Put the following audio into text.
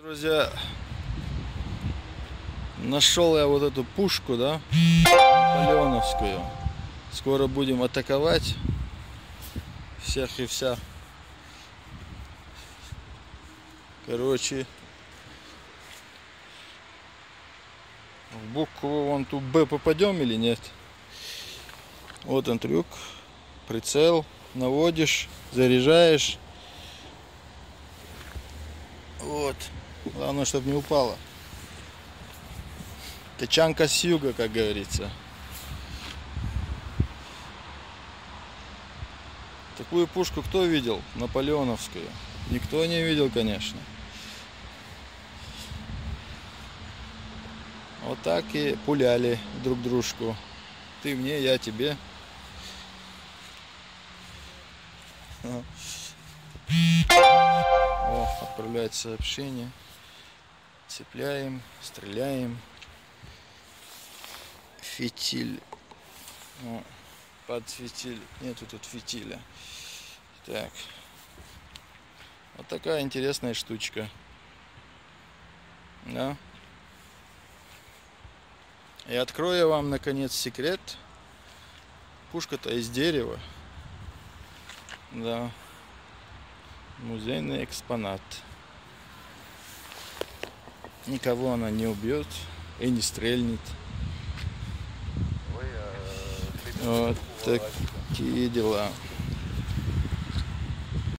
Друзья, нашел я вот эту пушку, да, наполеоновскую. Скоро будем атаковать всех и вся. Короче, в букву вон ту Б попадем или нет? Вот он трюк, прицел, наводишь, заряжаешь. Вот, главное, чтобы не упало. Тачанка с юга, как говорится. Такую пушку кто видел? Наполеоновскую. Никто не видел, конечно. Вот так и пуляли друг дружку. Ты мне, я тебе. О, отправляет сообщение. Цепляем, стреляем. Фитиль. О, под фитиль. Нету тут фитиля. Так. Вот такая интересная штучка. Да. И открою вам наконец секрет. Пушка-то из дерева. Да. Музейный экспонат. Никого она не убьет и не стрельнет. Вот такие дела.